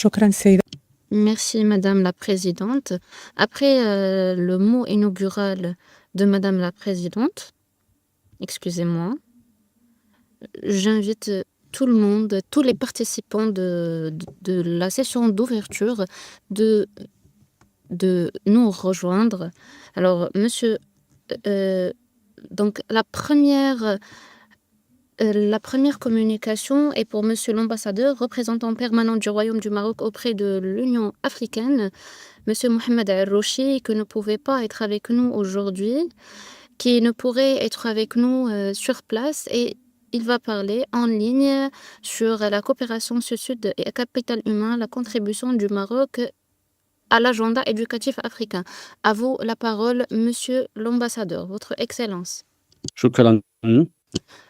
شكرًا سيدة. Merci Madame la Présidente. Après le mot inaugural de Madame la Présidente, excusez-moi, j'invite tout le monde, tous les participants de la session d'ouverture de, de nous rejoindre. Alors, monsieur, euh, donc la première communication est pour monsieur l'ambassadeur, représentant permanent du Royaume du Maroc auprès de l'Union africaine, monsieur Mohamed Al-Rouchi, qui ne pouvait pas être avec nous aujourd'hui, qui ne pourrait être avec nous sur place, et il va parler en ligne sur la coopération sud-sud et capital humain, la contribution du Maroc à l'agenda éducatif africain. À vous la parole, monsieur l'ambassadeur, votre excellence. شكرا.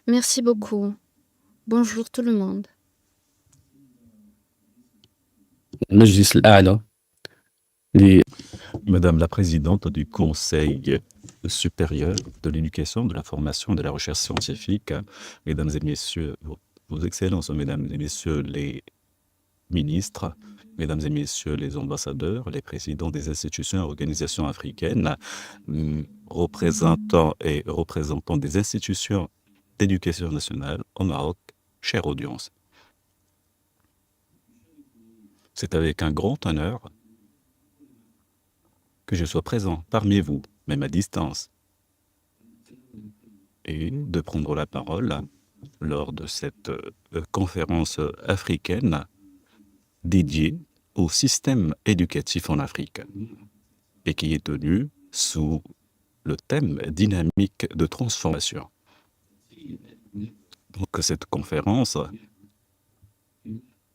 Merci beaucoup. Bonjour tout le monde. المجلس الأعلى Madame la présidente du Conseil supérieur de l'éducation, de la formation et de la recherche scientifique, mesdames et messieurs, vos excellences, mesdames et messieurs les ministres, mesdames et messieurs les ambassadeurs, les présidents des institutions et organisations africaines, représentants et représentants des institutions d'éducation nationale au Maroc, chère audience. C'est avec un grand honneur que je sois présent parmi vous, même à distance, et de prendre la parole lors de cette conférence africaine dédiée au système éducatif en Afrique et qui est tenue sous le thème dynamique de transformation. Donc cette conférence,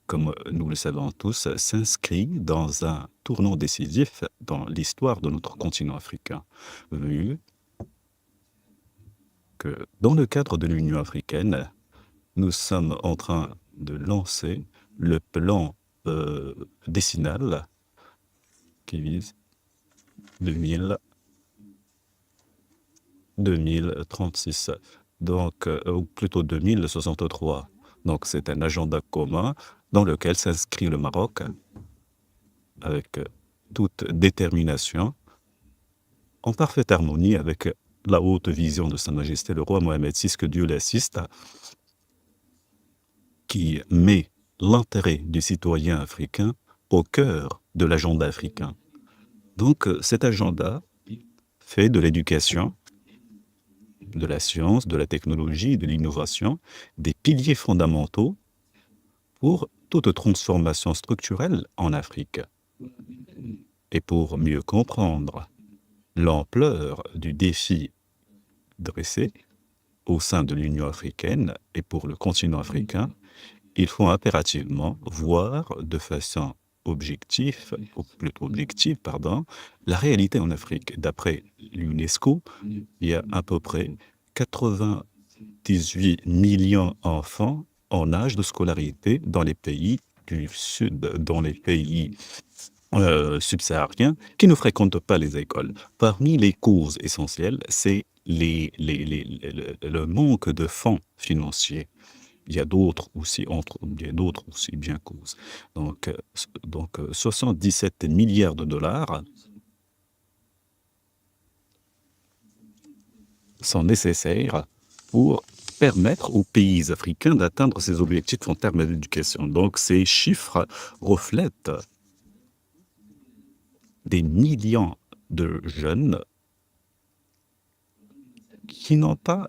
comme nous le savons tous, s'inscrit dans un tournant décisif dans l'histoire de notre continent africain, vu que dans le cadre de l'Union africaine, nous sommes en train de lancer le plan décennal qui vise 2036, donc, ou plutôt 2063. Donc c'est un agenda commun dans lequel s'inscrit le Maroc avec toute détermination, en parfaite harmonie avec la haute vision de Sa Majesté le roi Mohamed VI, que Dieu l'assiste, qui met l'intérêt du citoyen africain au cœur de l'agenda africain. Donc cet agenda fait de l'éducation, de la science, de la technologie, de l'innovation, des piliers fondamentaux pour toute transformation structurelle en Afrique. Et pour mieux comprendre l'ampleur du défi dressé au sein de l'Union africaine et pour le continent africain, il faut impérativement voir de façon objective, la réalité en Afrique. D'après l'UNESCO, il y a à peu près 98 millions d'enfants en âge de scolarité dans les pays du Sud, dans les pays subsahariens, qui ne fréquentent pas les écoles. Parmi les causes essentielles, c'est le manque de fonds financiers. Il y a d'autres aussi, bien causes. Donc 77 milliards de dollars sont nécessaires pour permettre aux pays africains d'atteindre ces objectifs en termes d'éducation. Donc ces chiffres reflètent des millions de jeunes qui n'ont pas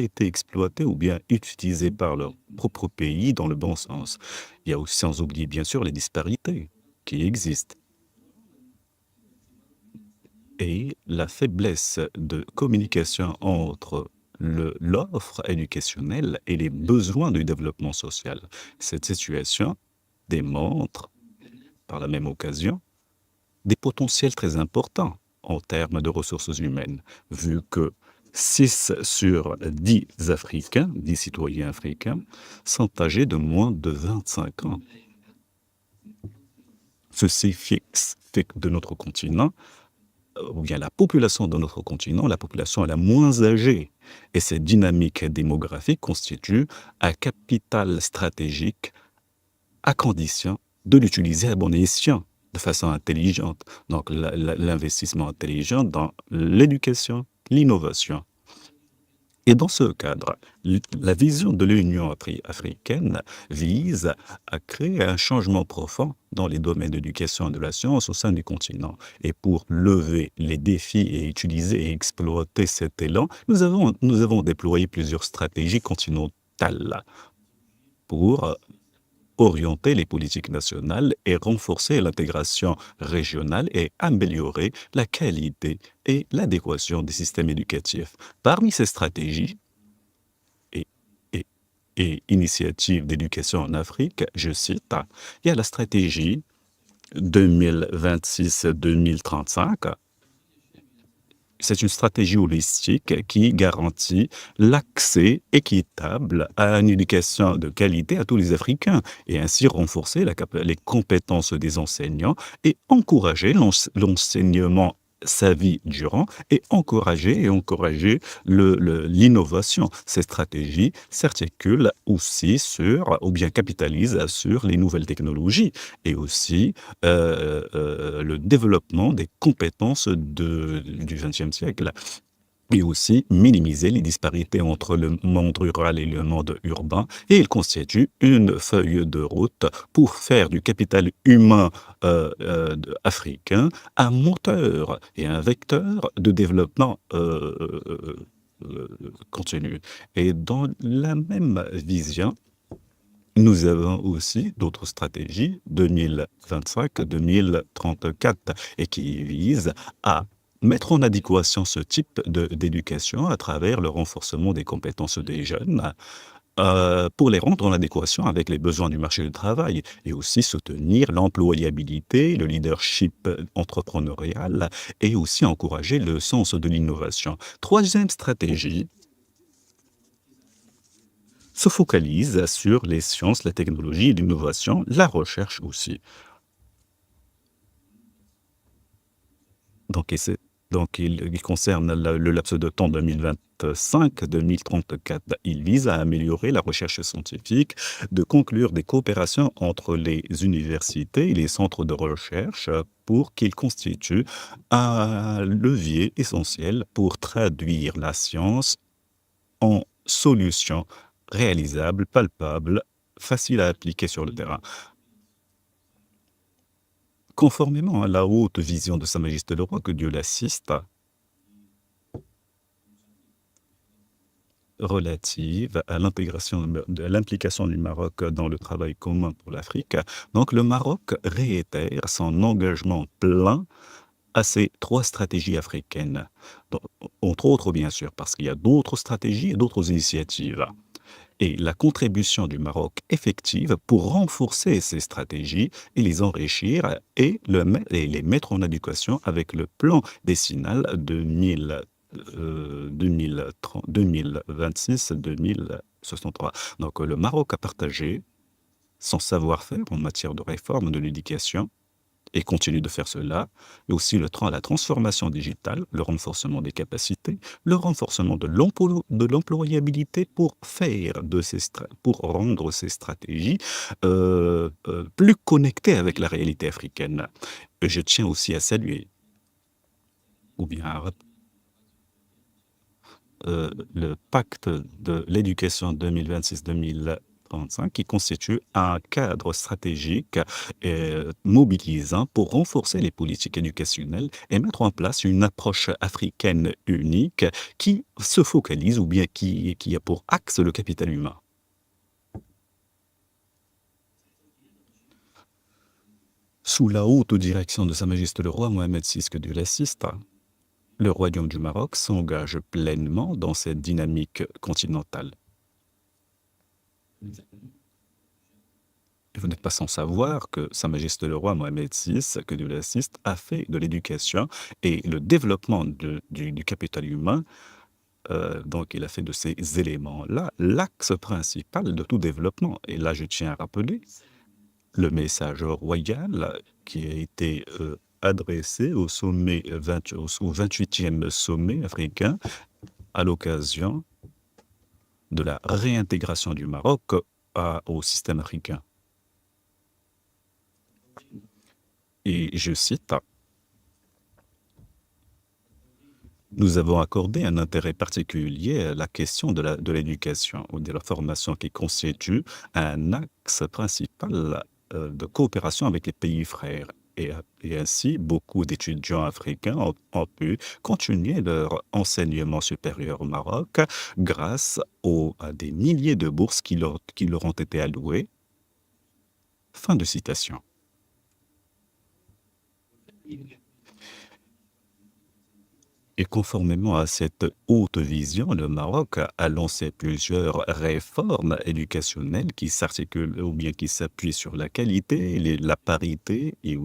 été exploités ou bien utilisés par leur propre pays dans le bon sens. Il y a aussi, sans oublier bien sûr, les disparités qui existent. Et la faiblesse de communication entre l'offre éducationnelle et les besoins du développement social. Cette situation démontre, par la même occasion, des potentiels très importants en termes de ressources humaines, vu que 6 sur 10 Africains, 10 citoyens africains, sont âgés de moins de 25 ans. Ceci fait que de notre continent, ou bien la population de notre continent, la population est la moins âgée. Et cette dynamique démographique constitue un capital stratégique à condition de l'utiliser à bon escient, de façon intelligente. Donc l'investissement intelligent dans l'éducation, l'innovation. Et dans ce cadre, la vision de l'Union africaine vise à créer un changement profond dans les domaines de l'éducation et de la science au sein du continent. Et pour lever les défis et utiliser et exploiter cet élan, nous avons déployé plusieurs stratégies continentales pour orienter les politiques nationales et renforcer l'intégration régionale et améliorer la qualité et l'adéquation des systèmes éducatifs. Parmi ces stratégies et, et- et initiatives d'éducation en Afrique, je cite, il y a la stratégie 2026-2035. C'est une stratégie holistique qui garantit l'accès équitable à une éducation de qualité à tous les Africains et ainsi renforcer les compétences des enseignants et encourager l'enseignement sa vie durant et encourager l'innovation. Ces stratégies s'articulent aussi sur, ou bien capitalisent sur les nouvelles technologies et aussi le développement des compétences du XXe siècle et aussi minimiser les disparités entre le monde rural et le monde urbain. Et il constitue une feuille de route pour faire du capital humain africain un moteur et un vecteur de développement continu. Et dans la même vision, nous avons aussi d'autres stratégies 2025-2034 et qui visent à mettre en adéquation ce type d'éducation à travers le renforcement des compétences des jeunes pour les rendre en adéquation avec les besoins du marché du travail et aussi soutenir l'employabilité, le leadership entrepreneurial et aussi encourager le sens de l'innovation. Troisième stratégie se focalise sur les sciences, la technologie, l'innovation, la recherche aussi. Donc, il concerne le laps de temps 2025-2034. Il vise à améliorer la recherche scientifique, de conclure des coopérations entre les universités et les centres de recherche pour qu'ils constituent un levier essentiel pour traduire la science en solutions réalisables, palpables, faciles à appliquer sur le terrain. Conformément à la haute vision de Sa Majesté le Roi, que Dieu l'assiste, relative à l'implication du Maroc dans le travail commun pour l'Afrique, donc le Maroc réitère son engagement plein à ces trois stratégies africaines. Donc, entre autres, bien sûr, parce qu'il y a d'autres stratégies et d'autres initiatives. Et la contribution du Maroc effective pour renforcer ces stratégies et les enrichir et les mettre en adéquation avec le plan décennal 2026-2063. Donc le Maroc a partagé son savoir-faire en matière de réforme de l'éducation et continue de faire cela, mais aussi la transformation digitale, le renforcement des capacités, le renforcement de l'employabilité pour rendre ces stratégies plus connectées avec la réalité africaine. Et je tiens aussi à saluer, ou bien à le pacte de l'éducation 2026-2035 qui constitue un cadre stratégique mobilisant pour renforcer les politiques éducationnelles et mettre en place une approche africaine unique qui se focalise ou bien qui a pour axe le capital humain. Sous la haute direction de Sa Majesté le Roi Mohamed VI, que Dieu l'assiste, le Royaume du Maroc s'engage pleinement dans cette dynamique continentale. Vous n'êtes pas sans savoir que Sa Majesté le Roi Mohamed VI, que Dieu l'assiste, a fait de l'éducation et le développement du capital humain, donc il a fait de ces éléments-là l'axe principal de tout développement. Et là, je tiens à rappeler le message royal qui a été adressé au 28e sommet africain à l'occasion de la réintégration du Maroc au système africain. Et je cite, nous avons accordé un intérêt particulier à la question de l'éducation ou de la formation qui constitue un axe principal de coopération avec les pays frères. Et ainsi, beaucoup d'étudiants africains ont pu continuer leur enseignement supérieur au Maroc grâce à des milliers de bourses qui leur ont été allouées. Fin de citation. Et conformément à cette haute vision, le Maroc a lancé plusieurs réformes éducationnelles qui s'articulent ou bien qui s'appuient sur la qualité, la parité et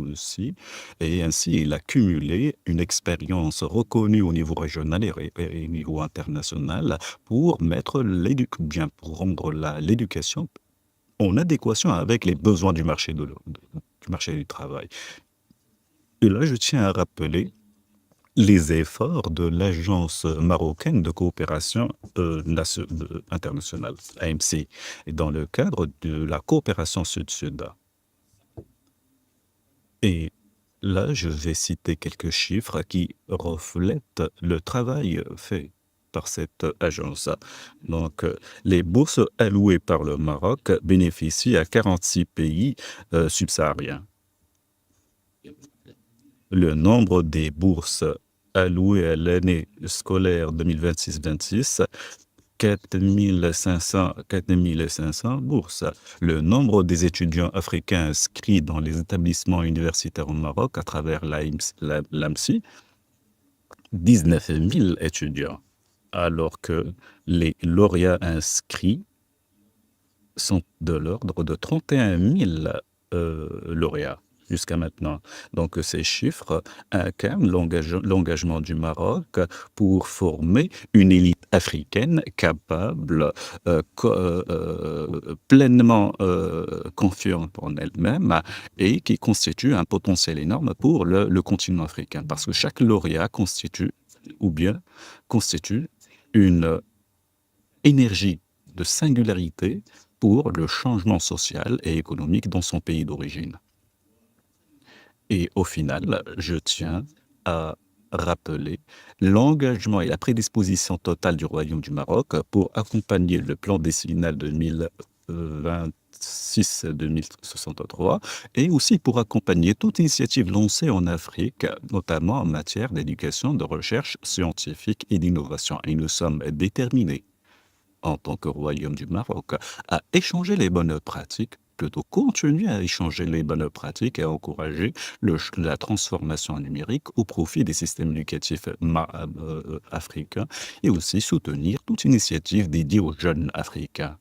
ainsi il a cumulé une expérience reconnue au niveau régional et au niveau international pour pour rendre l'éducation en adéquation avec les besoins du marché du marché du travail. Et là, je tiens à rappeler les efforts de l'Agence marocaine de coopération internationale, AMC, dans le cadre de la coopération Sud-Sud. Et là, je vais citer quelques chiffres qui reflètent le travail fait par cette agence. Donc, les bourses allouées par le Maroc bénéficient à 46 pays subsahariens. Le nombre des bourses allouées à l'année scolaire 2026-26, 4500 bourses. Le nombre des étudiants africains inscrits dans les établissements universitaires au Maroc à travers l'AMSI, 19 000 étudiants, alors que les lauréats inscrits sont de l'ordre de 31 000 lauréats jusqu'à maintenant. Donc ces chiffres incarnent l'engagement du Maroc pour former une élite africaine capable, pleinement confiante en elle-même et qui constitue un potentiel énorme pour le continent africain. Parce que chaque lauréat constitue une énergie de singularité pour le changement social et économique dans son pays d'origine. Et au final, je tiens à rappeler l'engagement et la prédisposition totale du Royaume du Maroc pour accompagner le plan décennal 2026-2063 et aussi pour accompagner toute initiative lancée en Afrique, notamment en matière d'éducation, de recherche scientifique et d'innovation. Et nous sommes déterminés en tant que Royaume du Maroc, à échanger les bonnes pratiques, plutôt continuer à échanger les bonnes pratiques et à encourager la transformation numérique au profit des systèmes éducatifs africains et aussi soutenir toute initiative dédiée aux jeunes africains.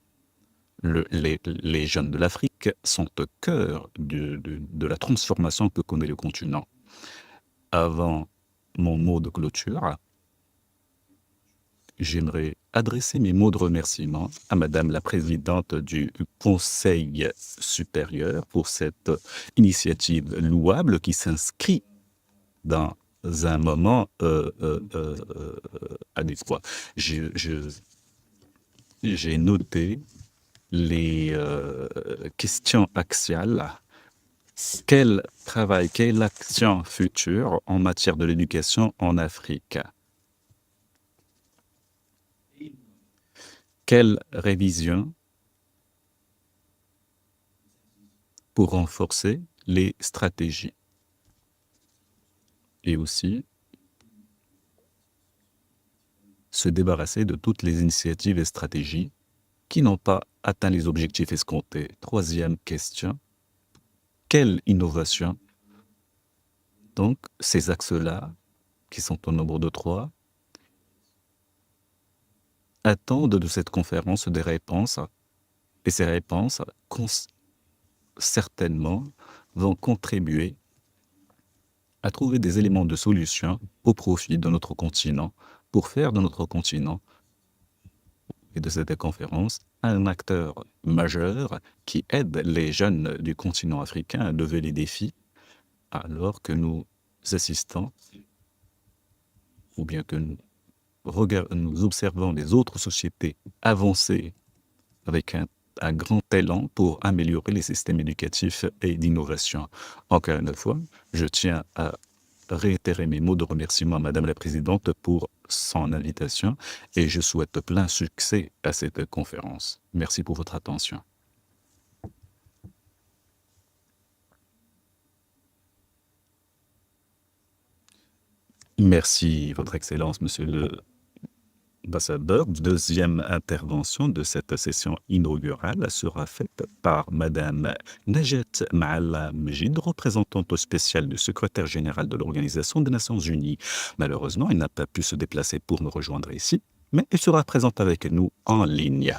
Les jeunes de l'Afrique sont au cœur de la transformation que connaît le continent. Avant mon mot de clôture, j'aimerais adresser mes mots de remerciement à Madame la Présidente du Conseil supérieur pour cette initiative louable qui s'inscrit dans un moment adéquat. J'ai noté les questions axiales. Quel travail, quelle action future en matière de l'éducation en Afrique? Quelle révision pour renforcer les stratégies? Et aussi se débarrasser de toutes les initiatives et stratégies qui n'ont pas atteint les objectifs escomptés. Troisième question, quelle innovation? Donc, ces axes-là, qui sont au nombre de 3, attendent de cette conférence des réponses, et ces réponses, certainement, vont contribuer à trouver des éléments de solution au profit de notre continent, pour faire de notre continent et de cette conférence un acteur majeur qui aide les jeunes du continent africain à lever les défis, alors que nous assistons, ou bien que nous observons les autres sociétés avancer avec un un grand élan pour améliorer les systèmes éducatifs et d'innovation. Encore une fois, je tiens à réitérer mes mots de remerciement à Madame la Présidente pour son invitation et je souhaite plein succès à cette conférence. Merci pour votre attention. Merci, Votre Excellence, Monsieur l'Ambassadeur. Deuxième intervention de cette session inaugurale sera faite par Madame Najat Maala Mejid, représentante spéciale du secrétaire général de l'Organisation des Nations Unies. Malheureusement, elle n'a pas pu se déplacer pour nous rejoindre ici, mais elle sera présente avec nous en ligne.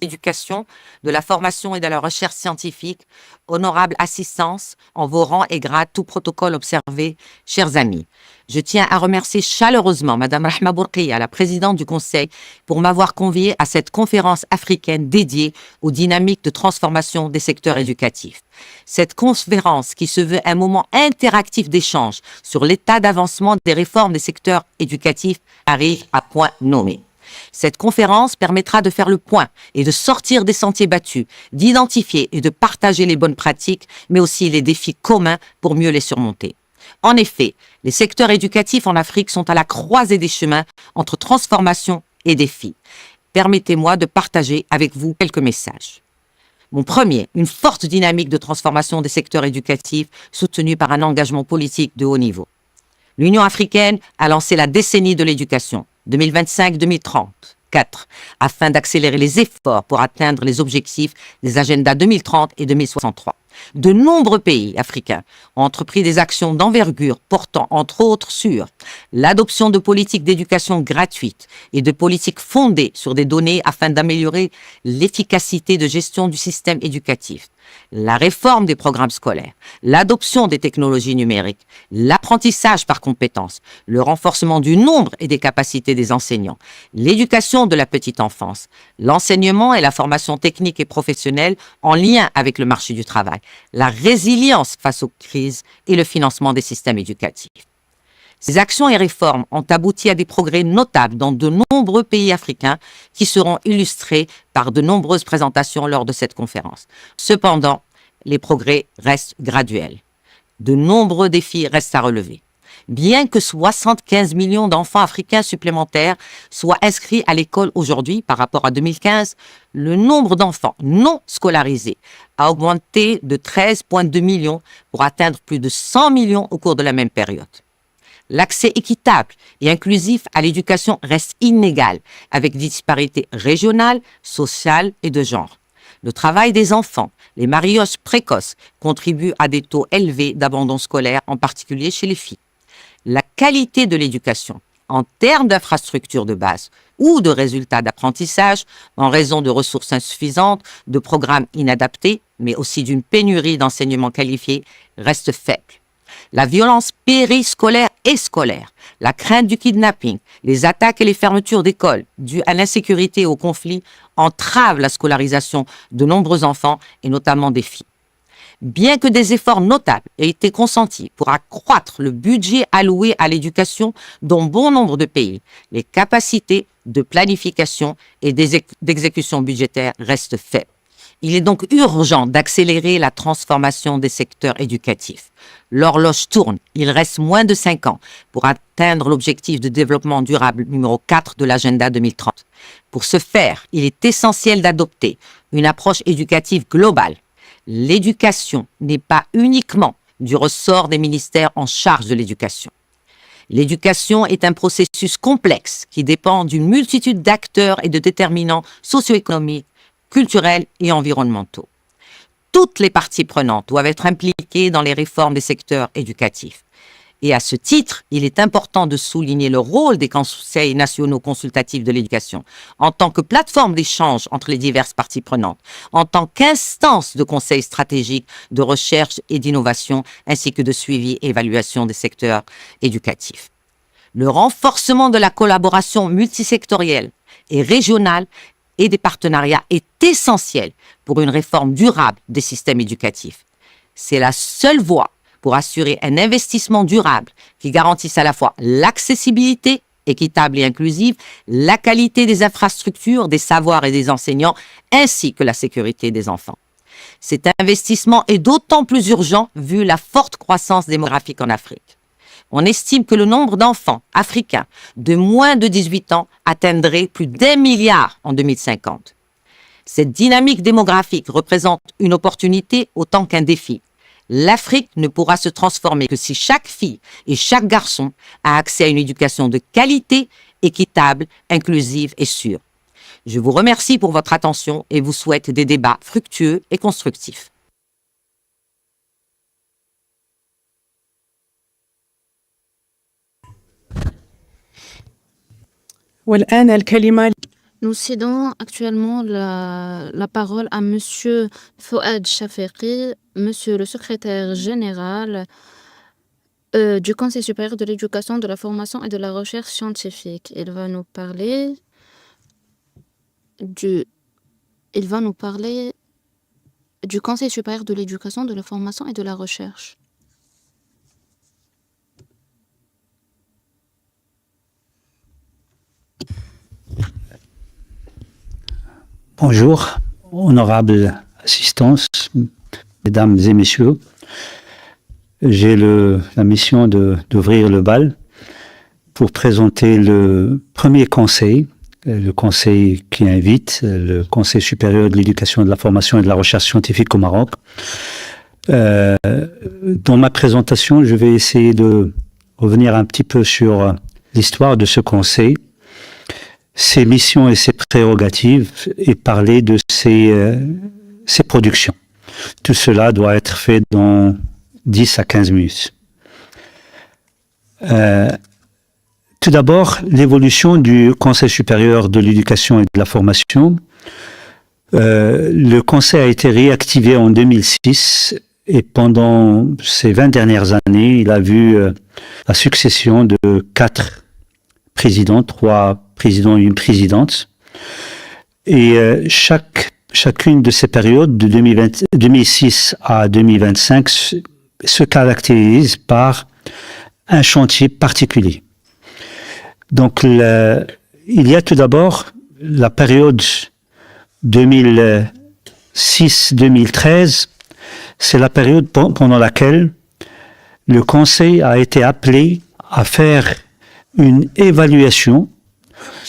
L'éducation, de la formation et de la recherche scientifique, honorable assistance en vos rangs et grades, tout protocole observé, chers amis. Je tiens à remercier chaleureusement Madame Rahma Bourqiya, la présidente du Conseil, pour m'avoir conviée à cette conférence africaine dédiée aux dynamiques de transformation des secteurs éducatifs. Cette conférence, qui se veut un moment interactif d'échange sur l'état d'avancement des réformes des secteurs éducatifs, arrive à point nommé. Cette conférence permettra de faire le point et de sortir des sentiers battus, d'identifier et de partager les bonnes pratiques, mais aussi les défis communs pour mieux les surmonter. En effet, les secteurs éducatifs en Afrique sont à la croisée des chemins entre transformation et défis. Permettez-moi de partager avec vous quelques messages. Mon premier, une forte dynamique de transformation des secteurs éducatifs soutenue par un engagement politique de haut niveau. L'Union africaine a lancé la décennie de l'éducation, 2025-2034, afin d'accélérer les efforts pour atteindre les objectifs des agendas 2030 et 2063. De nombreux pays africains ont entrepris des actions d'envergure portant entre autres sur l'adoption de politiques d'éducation gratuites et de politiques fondées sur des données afin d'améliorer l'efficacité de gestion du système éducatif, la réforme des programmes scolaires, l'adoption des technologies numériques, l'apprentissage par compétences, le renforcement du nombre et des capacités des enseignants, l'éducation de la petite enfance, l'enseignement et la formation technique et professionnelle en lien avec le marché du travail, la résilience face aux crises et le financement des systèmes éducatifs. Ces actions et réformes ont abouti à des progrès notables dans de nombreux pays africains qui seront illustrés par de nombreuses présentations lors de cette conférence. Cependant, les progrès restent graduels. De nombreux défis restent à relever. Bien que 75 millions d'enfants africains supplémentaires soient inscrits à l'école aujourd'hui par rapport à 2015, le nombre d'enfants non scolarisés a augmenté de 13,2 millions pour atteindre plus de 100 millions au cours de la même période. L'accès équitable et inclusif à l'éducation reste inégal, avec des disparités régionales, sociales et de genre. Le travail des enfants, les mariages précoces contribuent à des taux élevés d'abandon scolaire, en particulier chez les filles. La qualité de l'éducation, en termes d'infrastructures de base ou de résultats d'apprentissage, en raison de ressources insuffisantes, de programmes inadaptés, mais aussi d'une pénurie d'enseignements qualifiés, reste faible. La violence périscolaire et scolaire, la crainte du kidnapping, les attaques et les fermetures d'écoles dues à l'insécurité et au conflit entravent la scolarisation de nombreux enfants et notamment des filles. Bien que des efforts notables aient été consentis pour accroître le budget alloué à l'éducation dans bon nombre de pays, les capacités de planification et d'exécution budgétaire restent faibles. Il est donc urgent d'accélérer la transformation des secteurs éducatifs. L'horloge tourne, il reste moins de 5 ans pour atteindre l'objectif de développement durable numéro 4 de l'agenda 2030. Pour ce faire, il est essentiel d'adopter une approche éducative globale. L'éducation n'est pas uniquement du ressort des ministères en charge de l'éducation. L'éducation est un processus complexe qui dépend d'une multitude d'acteurs et de déterminants socio-économiques, culturels et environnementaux. Toutes les parties prenantes doivent être impliquées dans les réformes des secteurs éducatifs. Et à ce titre, il est important de souligner le rôle des conseils nationaux consultatifs de l'éducation en tant que plateforme d'échange entre les diverses parties prenantes, en tant qu'instance de conseil stratégique de recherche et d'innovation, ainsi que de suivi et évaluation des secteurs éducatifs. Le renforcement de la collaboration multisectorielle et régionale et des partenariats est essentiel pour une réforme durable des systèmes éducatifs. C'est la seule voie pour assurer un investissement durable qui garantisse à la fois l'accessibilité équitable et inclusive, la qualité des infrastructures, des savoirs et des enseignants, ainsi que la sécurité des enfants. Cet investissement est d'autant plus urgent vu la forte croissance démographique en Afrique. On estime que le nombre d'enfants africains de moins de 18 ans atteindrait plus d'1 milliard en 2050. Cette dynamique démographique représente une opportunité autant qu'un défi. L'Afrique ne pourra se transformer que si chaque fille et chaque garçon a accès à une éducation de qualité, équitable, inclusive et sûre. Je vous remercie pour votre attention et vous souhaite des débats fructueux et constructifs. والآن الكلمة Nous cédons actuellement la parole à Monsieur Fouad Chafiqi, Monsieur le secrétaire général du Conseil supérieur de l'éducation, de la formation et de la recherche scientifique. Il va nous parler du Conseil supérieur de l'éducation, de la formation et de la recherche. Bonjour, honorable assistance, mesdames et messieurs. J'ai la mission d'ouvrir le bal pour présenter le premier conseil, le conseil qui invite, le Conseil supérieur de l'éducation, de la formation et de la recherche scientifique au Maroc. Dans ma présentation, je vais essayer de revenir un petit peu sur l'histoire de ce conseil, ses missions et ses prérogatives, et parler de ses productions. Tout cela doit être fait dans 10 à 15 minutes. Tout d'abord, l'évolution du Conseil supérieur de l'éducation et de la formation. Le Conseil a été réactivé en 2006 et pendant ces 20 dernières années, il a vu la succession de 4 présidents, 3 présidents et une présidente. Et chacune de ces périodes, de 2006 à 2025, se caractérise par un chantier particulier. Donc, il y a tout d'abord la période 2006-2013, c'est la période pendant laquelle le Conseil a été appelé à faire une évaluation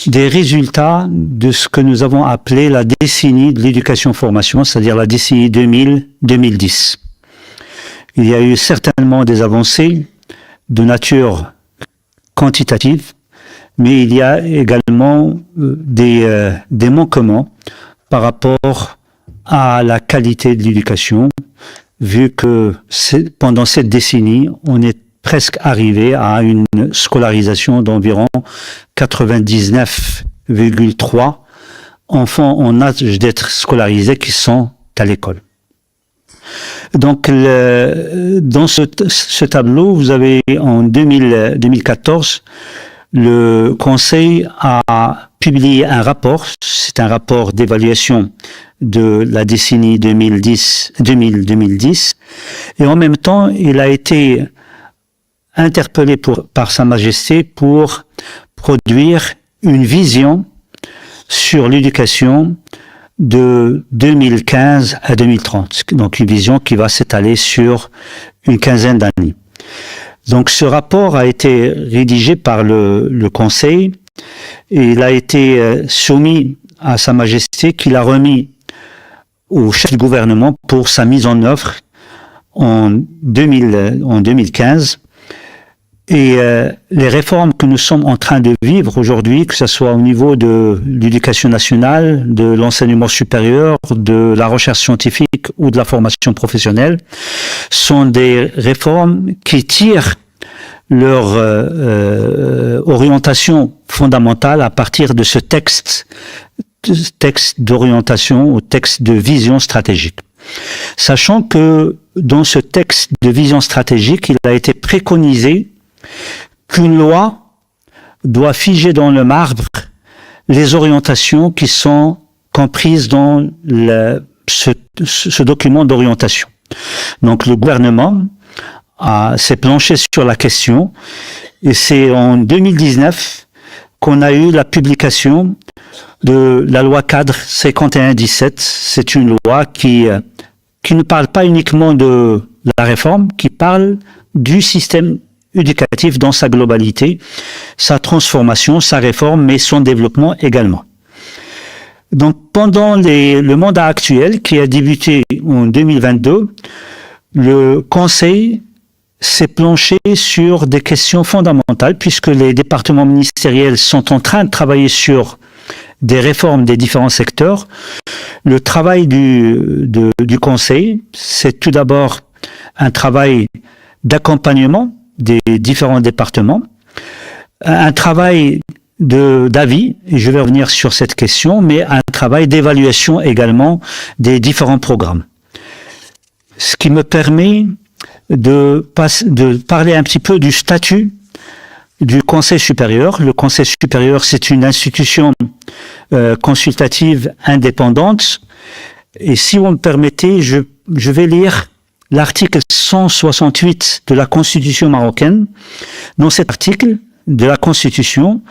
des résultats de ce que nous avons appelé la décennie de l'éducation-formation, c'est-à-dire la décennie 2000-2010. Il y a eu certainement des avancées de nature quantitative, mais il y a également des manquements par rapport à la qualité de l'éducation, vu que pendant cette décennie, on est presque arrivé à une scolarisation d'environ 99,3 enfants en âge d'être scolarisés qui sont à l'école. Donc, dans ce tableau, vous avez en 2014, le Conseil a publié un rapport, c'est un rapport d'évaluation de la décennie 2010, et en même temps, il a été interpellé par Sa Majesté pour produire une vision sur l'éducation de 2015 à 2030. Donc une vision qui va s'étaler sur une quinzaine d'années. Donc ce rapport a été rédigé par le Conseil et il a été soumis à Sa Majesté qui l'a remis au chef du gouvernement pour sa mise en œuvre en 2015. Et les réformes que nous sommes en train de vivre aujourd'hui, que ce soit au niveau de l'éducation nationale, de l'enseignement supérieur, de la recherche scientifique ou de la formation professionnelle, sont des réformes qui tirent leur orientation fondamentale à partir de ce texte d'orientation ou texte de vision stratégique. Sachant que dans ce texte de vision stratégique, il a été préconisé qu'une loi doit figer dans le marbre les orientations qui sont comprises dans ce document d'orientation. Donc le gouvernement s'est penché sur la question et c'est en 2019 qu'on a eu la publication de la loi cadre 51-17. C'est une loi qui ne parle pas uniquement de la réforme, qui parle du système éducatif dans sa globalité, sa transformation, sa réforme, mais son développement également. Donc, pendant le mandat actuel, qui a débuté en 2022, le Conseil s'est penché sur des questions fondamentales, puisque les départements ministériels sont en train de travailler sur des réformes des différents secteurs. Le travail du Conseil, c'est tout d'abord un travail d'accompagnement des différents départements, un travail d'avis, et je vais revenir sur cette question, mais un travail d'évaluation également des différents programmes. Ce qui me permet de parler un petit peu du statut du Conseil supérieur. Le Conseil supérieur, c'est une institution consultative indépendante. Et si vous me permettez, je vais lire l'article 168 de la Constitution marocaine. Dans cet article de la Constitution,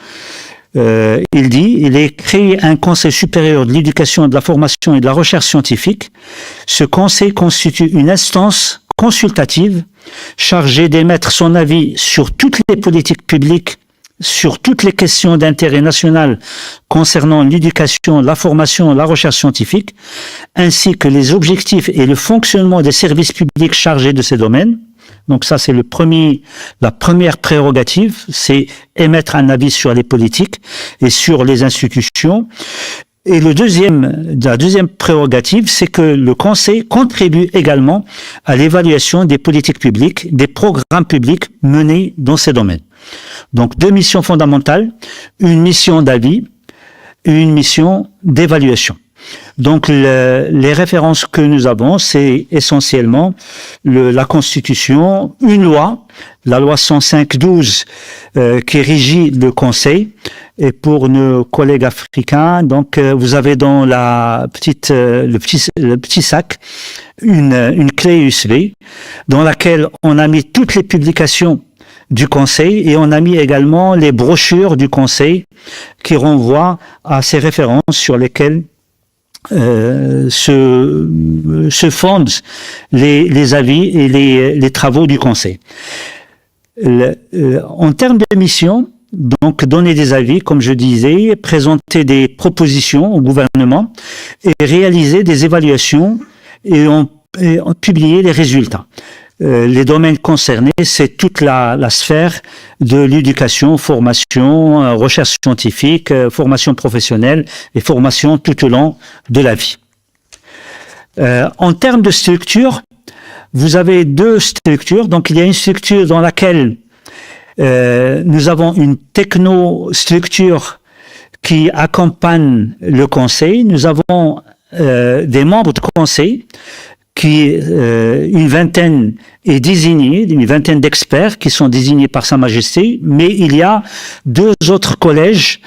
il dit, il est créé un Conseil supérieur de l'éducation, de la formation et de la recherche scientifique. Ce Conseil constitue une instance consultative chargée d'émettre son avis sur toutes les politiques publiques, sur toutes les questions d'intérêt national concernant l'éducation, la formation, la recherche scientifique, ainsi que les objectifs et le fonctionnement des services publics chargés de ces domaines. Donc ça, c'est la première prérogative, c'est émettre un avis sur les politiques et sur les institutions. Et la deuxième prérogative, c'est que le Conseil contribue également à l'évaluation des politiques publiques, des programmes publics menés dans ces domaines. Donc, deux missions fondamentales, une mission d'avis et une mission d'évaluation. Donc, les références que nous avons, c'est essentiellement la Constitution, une loi, la loi 105-12, qui régit le Conseil. Et pour nos collègues africains, donc, vous avez dans le petit sac une clé USB dans laquelle on a mis toutes les publications du Conseil et on a mis également les brochures du Conseil qui renvoient à ces références sur lesquelles se fondent les avis et les travaux du Conseil. En termes de mission, donc donner des avis, comme je disais, présenter des propositions au gouvernement et réaliser des évaluations et publier les résultats. Les domaines concernés, c'est toute la sphère de l'éducation, formation, recherche scientifique, formation professionnelle et formation tout au long de la vie. En termes de structure, vous avez deux structures. Donc, il y a une structure dans laquelle nous avons une technostructure qui accompagne le Conseil. Nous avons des membres de Conseil une vingtaine est désignée, une vingtaine d'experts qui sont désignés par Sa Majesté, mais il y a deux autres collèges,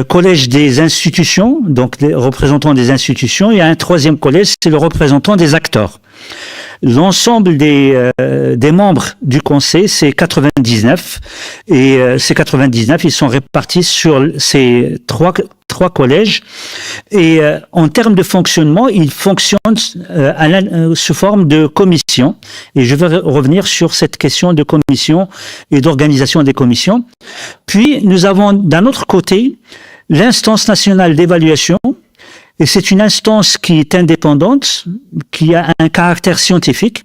collège des institutions, donc les représentants des institutions, et un troisième collège, c'est le représentant des acteurs. L'ensemble des membres du Conseil, c'est 99, et ces 99, ils sont répartis sur ces trois collèges, et en termes de fonctionnement, ils fonctionnent sous forme de commission, et je vais revenir sur cette question de commission et d'organisation des commissions. Puis, nous avons d'un autre côté l'instance nationale d'évaluation, et c'est une instance qui est indépendante, qui a un caractère scientifique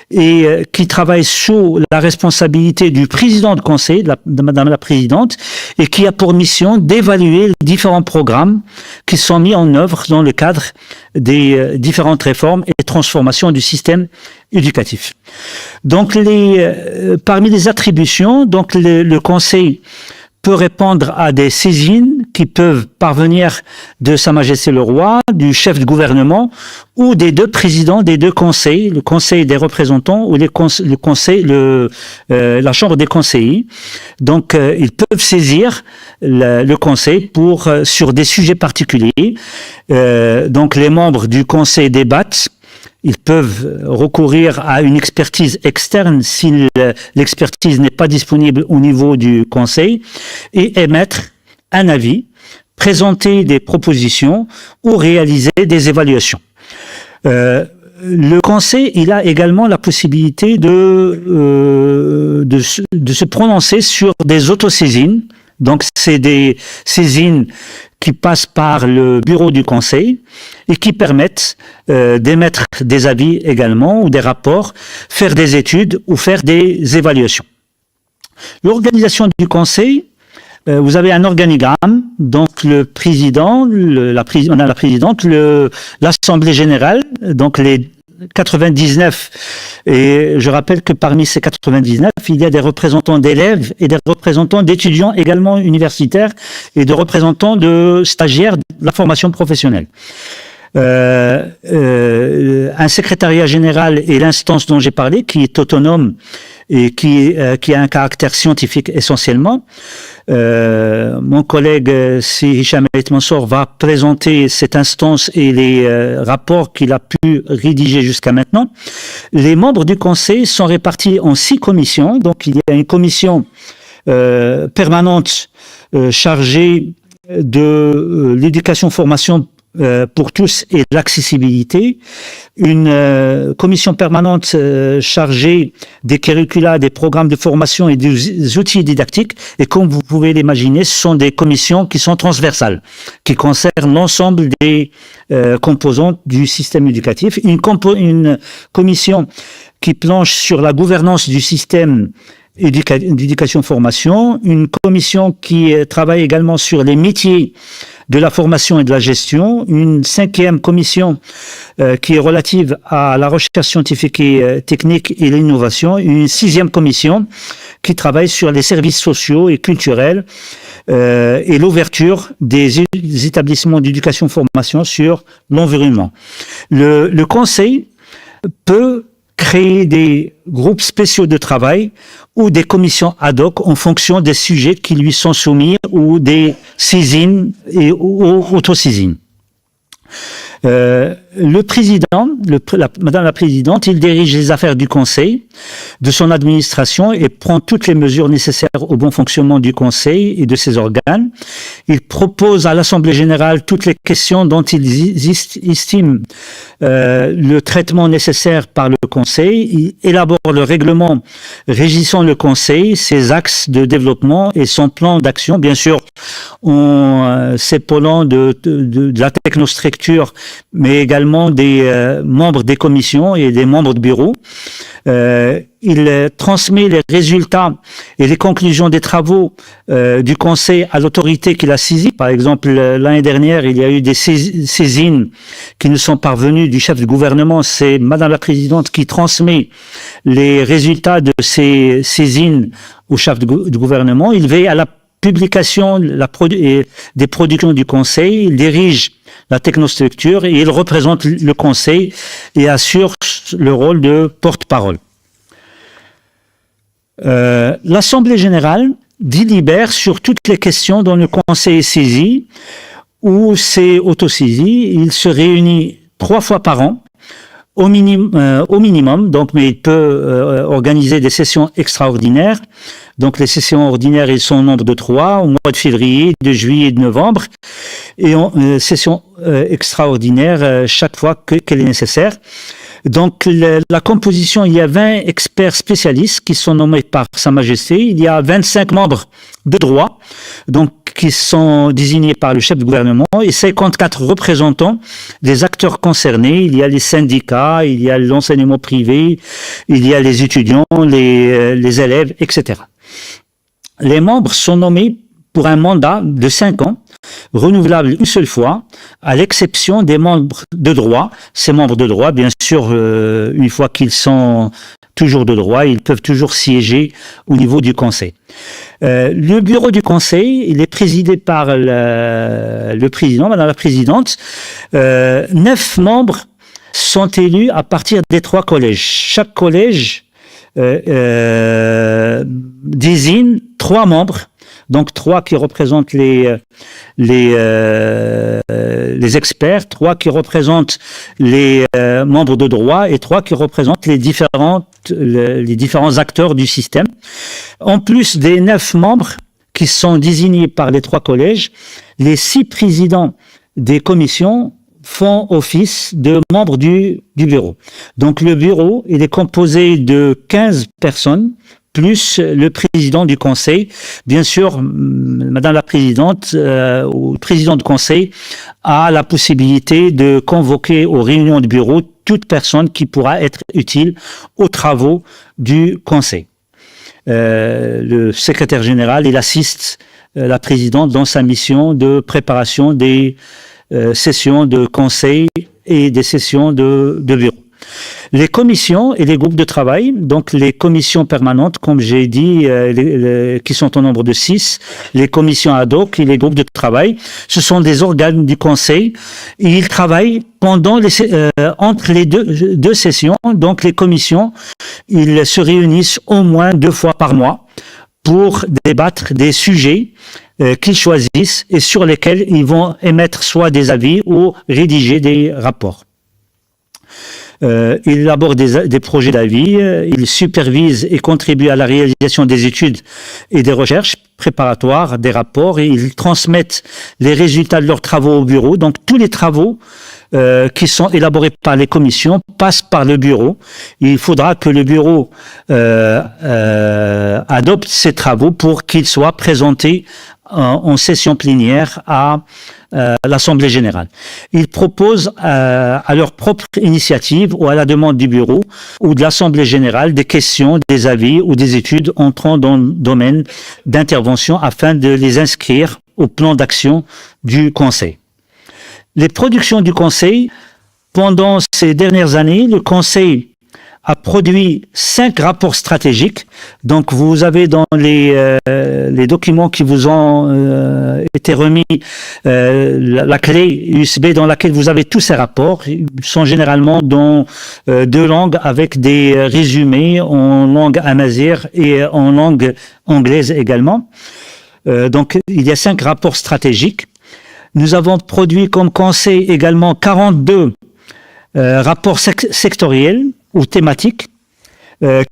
et qui travaille sous la responsabilité du président de conseil, de Madame la Présidente, et qui a pour mission d'évaluer les différents programmes qui sont mis en œuvre dans le cadre des différentes réformes et transformations du système éducatif. Donc, parmi les attributions, donc le Conseil peut répondre à des saisines qui peuvent parvenir de Sa Majesté le Roi, du chef de gouvernement ou des deux présidents des deux conseils, le Conseil des représentants ou la Chambre des conseillers. Donc, ils peuvent saisir le Conseil sur des sujets particuliers. Donc, les membres du Conseil débattent. Ils peuvent recourir à une expertise externe si l'expertise n'est pas disponible au niveau du Conseil et émettre un avis, présenter des propositions ou réaliser des évaluations. Le Conseil, il a également la possibilité de se prononcer sur des autosaisines. Donc, c'est des saisines qui passent par le bureau du Conseil et qui permettent d'émettre des avis également ou des rapports, faire des études ou faire des évaluations. L'organisation du Conseil, vous avez un organigramme, donc le président, on a la présidente, l'Assemblée générale, donc les 99, et je rappelle que parmi ces 99, il y a des représentants d'élèves et des représentants d'étudiants également universitaires et de représentants de stagiaires de la formation professionnelle. Un secrétariat général et l'instance dont j'ai parlé, qui est autonome et qui a un caractère scientifique essentiellement. Mon collègue Hicham El Mansour va présenter cette instance et les rapports qu'il a pu rédiger jusqu'à maintenant. Les membres du Conseil sont répartis en 6 commissions. Donc, il y a une commission permanente chargée de l'éducation-formation pour tous et l'accessibilité, une commission permanente chargée des curricula, des programmes de formation et des outils didactiques. Et comme vous pouvez l'imaginer, ce sont des commissions qui sont transversales, qui concernent l'ensemble des composantes du système éducatif. Une commission qui planche sur la gouvernance du système d'éducation-formation, une commission qui travaille également sur les métiers de la formation et de la gestion, une 5e commission qui est relative à la recherche scientifique et technique et l'innovation, une 6e commission qui travaille sur les services sociaux et culturels et l'ouverture des établissements d'éducation-formation sur l'environnement. Le Conseil peut créer des groupes spéciaux de travail ou des commissions ad hoc en fonction des sujets qui lui sont soumis ou des saisines ou autosaisines. Le président, Madame la Présidente, il dirige les affaires du Conseil, de son administration et prend toutes les mesures nécessaires au bon fonctionnement du Conseil et de ses organes. Il propose à l'Assemblée générale toutes les questions dont il estime le traitement nécessaire par le Conseil. Il élabore le règlement régissant le Conseil, ses axes de développement et son plan d'action, bien sûr, en s'épaulant de la technostructure, mais également des membres des commissions et des membres de bureau. Il transmet les résultats et les conclusions des travaux du Conseil à l'autorité qu'il a saisie. Par exemple, l'année dernière, il y a eu des saisines qui nous sont parvenues du chef du gouvernement. C'est Madame la Présidente qui transmet les résultats de ces saisines au chef du gouvernement. Il veille à la publication des productions du Conseil. Il dirige la technostructure et il représente le Conseil et assure le rôle de porte-parole. L'Assemblée générale délibère sur toutes les questions dont le Conseil est saisi ou s'est autosaisi. Il se réunit 3 fois par an au minimum, donc, mais il peut organiser des sessions extraordinaires. Donc, les sessions ordinaires, ils sont au nombre de 3, au mois de février, de juillet et de novembre, et sessions extraordinaires chaque fois qu'elle est nécessaire. Donc, la composition, il y a 20 experts spécialistes qui sont nommés par Sa Majesté. Il y a 25 membres de droit, donc qui sont désignés par le chef du gouvernement, et 54 représentants des acteurs concernés. Il y a les syndicats, il y a l'enseignement privé, il y a les étudiants, les élèves, etc. Les membres sont nommés pour un mandat de 5 ans, renouvelable une seule fois, à l'exception des membres de droit. Ces membres de droit, bien sûr, une fois qu'ils sont toujours de droit, ils peuvent toujours siéger au niveau du Conseil. Le bureau du Conseil, il est présidé par le président, Madame la Présidente. 9 membres sont élus à partir des 3 collèges. Chaque collège désigne 3 membres. Donc 3 qui représentent les experts, 3 qui représentent les membres de droit et 3 qui représentent les différents acteurs du système. En plus des 9 membres qui sont désignés par les 3 collèges, les 6 présidents des commissions font office de membres du bureau. Donc le bureau, il est composé de 15 personnes, plus le président du conseil. Bien sûr, Madame la Présidente ou le président du conseil a la possibilité de convoquer aux réunions du bureau toute personne qui pourra être utile aux travaux du conseil. Le secrétaire général, il assiste la présidente dans sa mission de préparation des sessions de conseil et des sessions de bureau. Les commissions et les groupes de travail, donc les commissions permanentes, comme j'ai dit, qui sont au nombre de 6, les commissions ad hoc et les groupes de travail, ce sont des organes du conseil et ils travaillent pendant entre les deux sessions. Donc les commissions, ils se réunissent au moins 2 fois par mois pour débattre des sujets qu'ils choisissent et sur lesquels ils vont émettre soit des avis ou rédiger des rapports. Il élabore des projets d'avis, il supervise et contribue à la réalisation des études et des recherches préparatoires, des rapports, et ils transmettent les résultats de leurs travaux au bureau. Donc tous les travaux qui sont élaborés par les commissions passent par le bureau. Il faudra que le bureau adopte ces travaux pour qu'ils soient présentés en session plénière à l'Assemblée générale. Ils proposent à leur propre initiative ou à la demande du bureau ou de l'Assemblée générale des questions, des avis ou des études entrant dans le domaine d'intervention afin de les inscrire au plan d'action du Conseil. Les productions du Conseil, pendant ces dernières années, le Conseil a produit 5 rapports stratégiques. Donc, vous avez dans les documents qui vous ont été remis la clé USB dans laquelle vous avez tous ces rapports. Ils sont généralement dans 2 langues avec des résumés en langue amazigh et en langue anglaise également. Donc, il y a 5 rapports stratégiques. Nous avons produit comme conseil également 42 rapports sectoriels ou thématiques,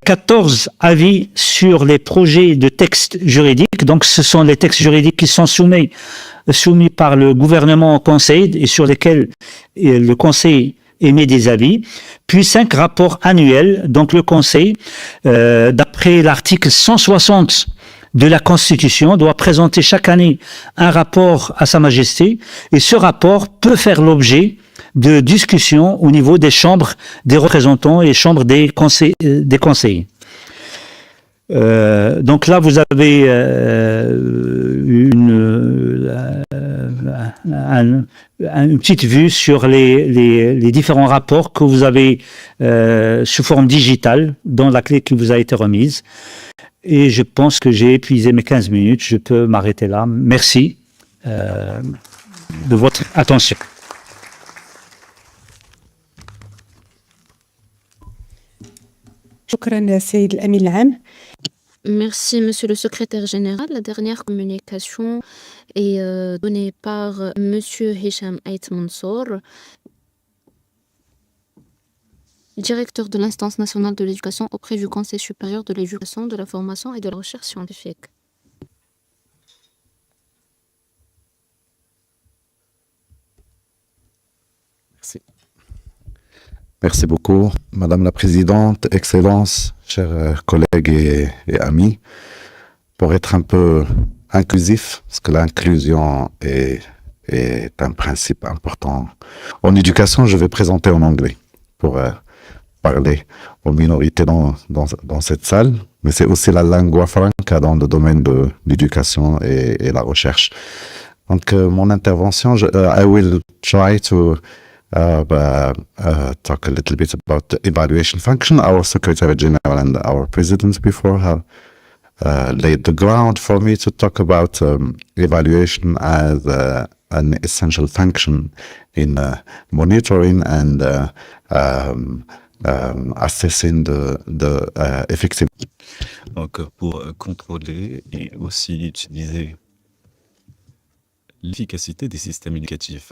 14 avis sur les projets de textes juridiques. Donc, ce sont les textes juridiques qui sont soumis par le gouvernement au Conseil et sur lesquels le Conseil émet des avis. Puis 5 rapports annuels. Donc, le Conseil, d'après l'article 160 de la Constitution, doit présenter chaque année un rapport à Sa Majesté, et ce rapport peut faire l'objet de discussions au niveau des chambres des représentants et chambres des conseillers. Donc là, vous avez une petite vue sur les différents rapports que vous avez sous forme digitale dans la clé qui vous a été remise. Et je pense que j'ai épuisé mes 15 minutes. Je peux m'arrêter là. Merci de votre attention. شكرا سيد الأمين العام. Merci, Monsieur le secrétaire général. La dernière communication est donnée par Monsieur Hicham Ait Mansour, directeur de l'instance nationale de l'éducation auprès du Conseil supérieur de l'éducation, de la formation et de la recherche scientifique. Merci. Merci beaucoup, Madame la Présidente, Excellences, chers collègues et amis. Pour être un peu inclusif, parce que l'inclusion est un principe important. En éducation, je vais présenter en anglais pour parler aux minorités dans cette salle, mais c'est aussi la lingua franca dans le domaine de l'éducation et la recherche. Donc, mon intervention, I will try to talk a little bit about the evaluation function. Our Secretary General and our President before have laid the ground for me to talk about evaluation as an essential function in monitoring and assessing the effectiveness. Donc, pour contrôler et aussi utiliser l'efficacité des systèmes éducatifs.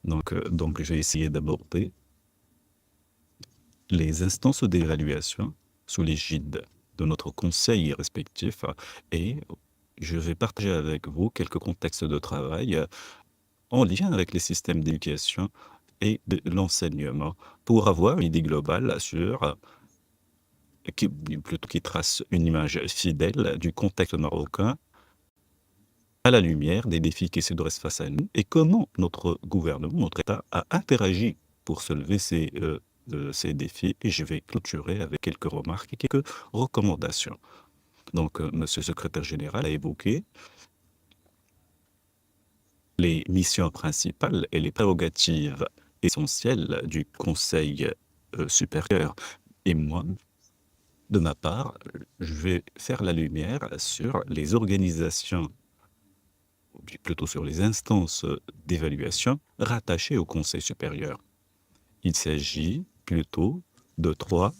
Donc j'ai essayé d'aborder les instances d'évaluation sous l'égide de notre conseil respectif et je vais partager avec vous quelques contextes de travail en lien avec les systèmes d'éducation et de l'enseignement pour avoir une idée globale sur qui trace une image fidèle du contexte marocain à la lumière des défis qui se dressent face à nous et comment notre gouvernement, notre État a interagi pour se lever ces défis. Et je vais clôturer avec quelques remarques et quelques recommandations. Donc, Monsieur le secrétaire général a évoqué les missions principales et les prérogatives essentielles du Conseil supérieur. Et moi, de ma part, je vais faire la lumière sur les organisations, ou plutôt sur les instances d'évaluation rattachées au Conseil supérieur. Il s'agit plutôt de 3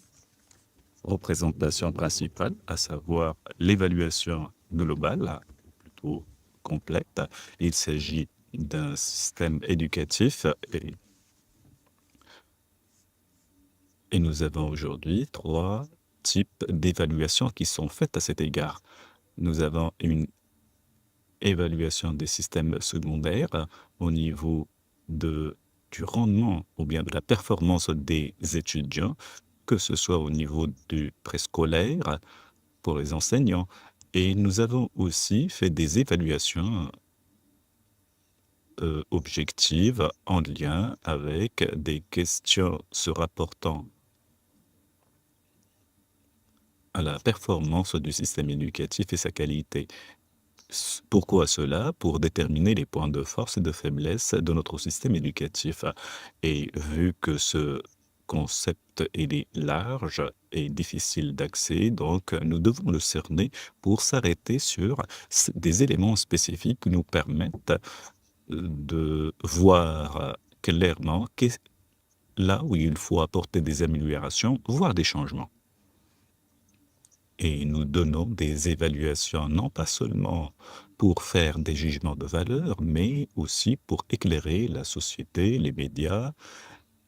représentations principales, à savoir l'évaluation globale, plutôt complète. Il s'agit d'un système éducatif et nous avons aujourd'hui 3 types d'évaluations qui sont faites à cet égard. Nous avons une évaluation des systèmes secondaires au niveau du rendement ou bien de la performance des étudiants, que ce soit au niveau du préscolaire pour les enseignants. Et nous avons aussi fait des évaluations objectives en lien avec des questions se rapportant à la performance du système éducatif et sa qualité. Pourquoi cela? Pour déterminer les points de force et de faiblesse de notre système éducatif. Et vu que ce concept il est large et difficile d'accès, donc nous devons le cerner pour s'arrêter sur des éléments spécifiques qui nous permettent de voir clairement là où il faut apporter des améliorations, voire des changements. Et nous donnons des évaluations non pas seulement pour faire des jugements de valeur, mais aussi pour éclairer la société, les médias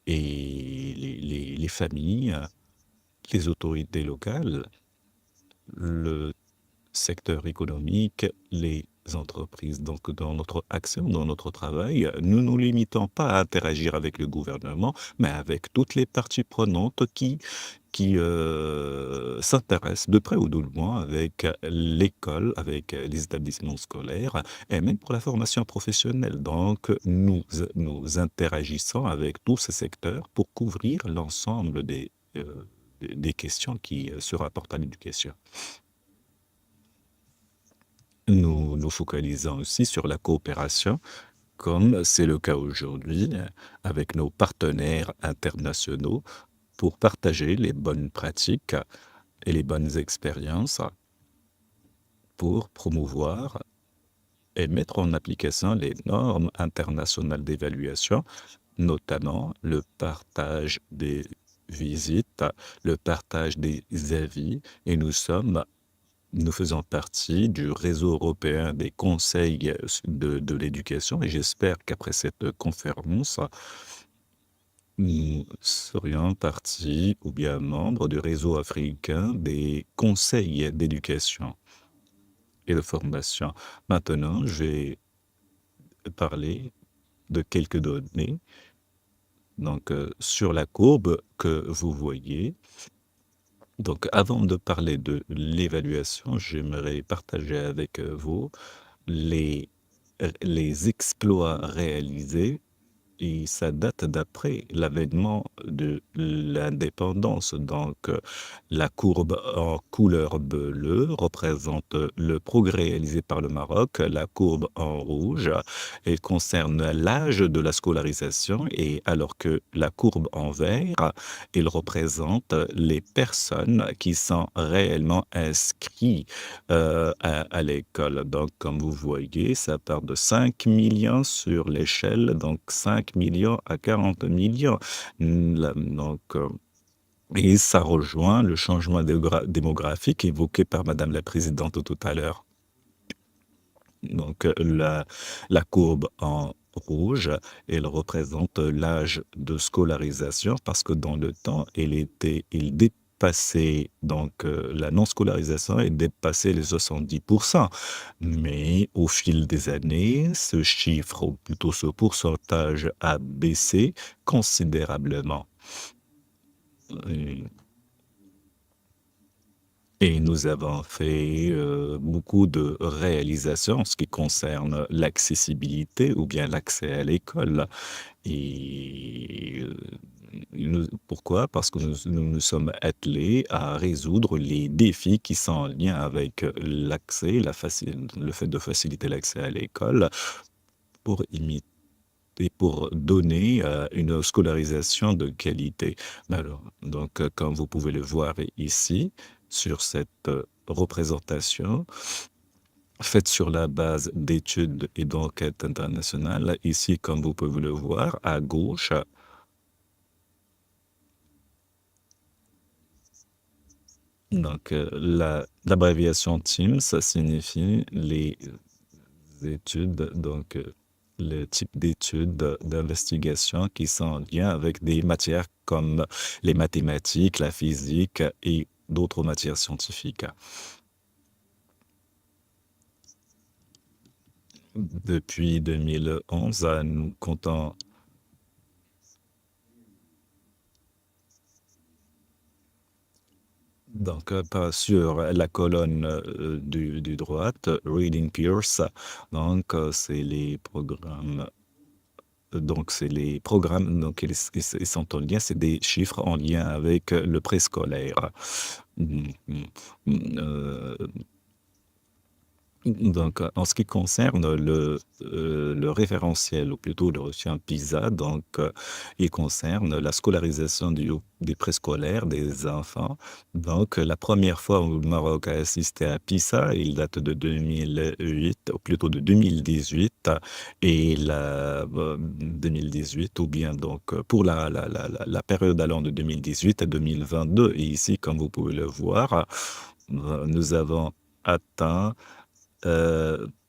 et les familles, les autorités locales, le secteur économique, les entreprises. Donc, dans notre action, dans notre travail, nous ne nous limitons pas à interagir avec le gouvernement, mais avec toutes les parties prenantes qui s'intéressent de près ou de loin avec l'école, avec les établissements scolaires et même pour la formation professionnelle. Donc, nous interagissons avec tous ces secteurs pour couvrir l'ensemble des questions qui se rapportent à l'éducation. Nous nous focalisons aussi sur la coopération, comme c'est le cas aujourd'hui avec nos partenaires internationaux, pour partager les bonnes pratiques et les bonnes expériences pour promouvoir et mettre en application les normes internationales d'évaluation, notamment le partage des visites, le partage des avis, et nous faisons partie du réseau européen des conseils de l'éducation, et j'espère qu'après cette conférence, nous serions partie ou bien membres du réseau africain des conseils d'éducation et de formation. Maintenant, je vais parler de quelques données. Donc, sur la courbe que vous voyez, donc avant de parler de l'évaluation, j'aimerais partager avec vous les exploits réalisés. Et ça date d'après l'avènement de l'indépendance. Donc, la courbe en couleur bleue représente le progrès réalisé par le Maroc. La courbe en rouge, elle concerne l'âge de la scolarisation, et alors que la courbe en vert, elle représente les personnes qui sont réellement inscrites à l'école. Donc, comme vous voyez, ça part de 5 millions sur l'échelle, donc 5 millions à 40 millions. Donc, et ça rejoint le changement démographique évoqué par Madame la Présidente tout à l'heure. Donc, la courbe en rouge, elle représente l'âge de scolarisation, parce que dans le temps, il dépasser la non-scolarisation et dépasser les 70%. Mais au fil des années, ce chiffre, ou plutôt ce pourcentage, a baissé considérablement. Et nous avons fait beaucoup de réalisations en ce qui concerne l'accessibilité ou bien l'accès à l'école. Et pourquoi? Parce que nous sommes attelés à résoudre les défis qui sont en lien avec l'accès, le fait de faciliter l'accès à l'école pour imiter et pour donner une scolarisation de qualité. Alors, donc, comme vous pouvez le voir ici, sur cette représentation, faite sur la base d'études et d'enquêtes internationales, ici, comme vous pouvez le voir, à gauche, donc l'abréviation TIMSS, ça signifie les études, donc le type d'études d'investigation qui sont en lien avec des matières comme les mathématiques, la physique et d'autres matières scientifiques. Depuis 2011, nous comptons donc sur la colonne du droite, Reading Peers, donc c'est les programmes. Donc, c'est les programmes, donc ils sont en lien, c'est des chiffres en lien avec le préscolaire. Donc, en ce qui concerne le référentiel, ou plutôt le reçu PISA, donc il concerne la scolarisation des préscolaires, des enfants. Donc, la première fois où le Maroc a assisté à PISA, il date de 2008, ou plutôt de 2018, et 2018, ou bien donc pour la période allant de 2018 à 2022. Et ici, comme vous pouvez le voir, nous avons atteint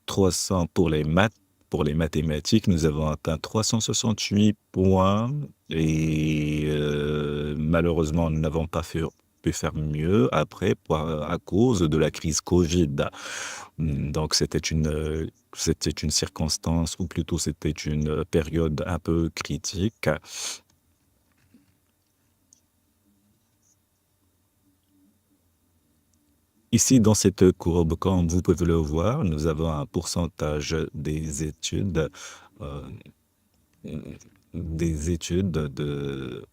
300 pour les mathématiques, nous avons atteint 368 points et malheureusement, nous n'avons pas pu faire mieux après à cause de la crise Covid. Donc, c'était une circonstance, ou plutôt c'était une période un peu critique. Ici, dans cette courbe, comme vous pouvez le voir, nous avons un pourcentage des études de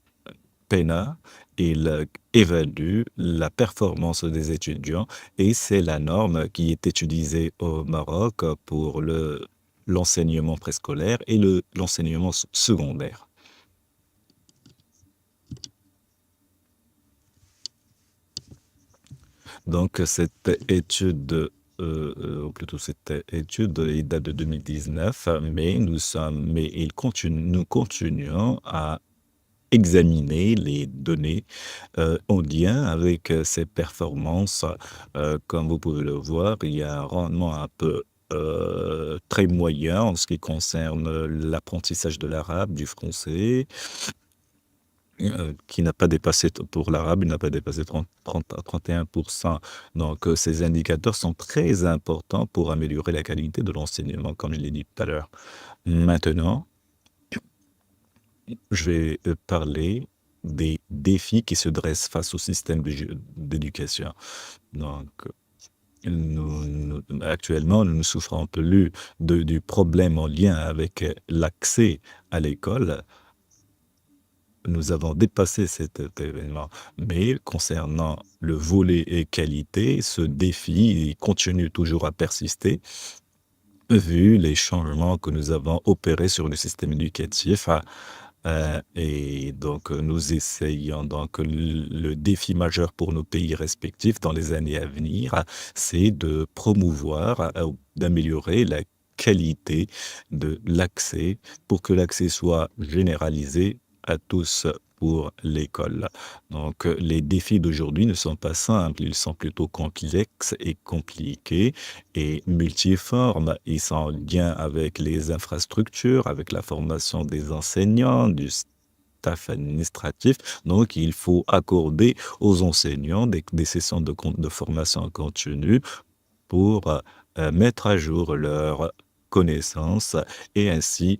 PENA. Il évalue la performance des étudiants et c'est la norme qui est utilisée au Maroc pour l'enseignement préscolaire et l'enseignement secondaire. Donc, cette étude, ou plutôt cette étude, elle date de 2019, mais nous continuons à examiner les données en lien avec ces performances. Comme vous pouvez le voir, il y a un rendement un peu très moyen en ce qui concerne l'apprentissage de l'arabe, du français, qui n'a pas dépassé, pour l'arabe, il n'a pas dépassé 31%. Donc, ces indicateurs sont très importants pour améliorer la qualité de l'enseignement, comme je l'ai dit tout à l'heure. Maintenant, je vais parler des défis qui se dressent face au système d'éducation. Donc, actuellement, nous ne souffrons plus du problème en lien avec l'accès à l'école. Nous avons dépassé cet événement. Mais concernant le volet et qualité, ce défi continue toujours à persister, vu les changements que nous avons opérés sur le système éducatif. Et donc, nous essayons. Donc, le défi majeur pour nos pays respectifs dans les années à venir, c'est de promouvoir, d'améliorer la qualité de l'accès pour que l'accès soit généralisé à tous pour l'école. Donc, les défis d'aujourd'hui ne sont pas simples, ils sont plutôt complexes et compliqués et multiformes. Ils sont en lien avec les infrastructures, avec la formation des enseignants, taf administratif. Donc, il faut accorder aux enseignants des sessions de formation continue pour mettre à jour leurs connaissances et ainsi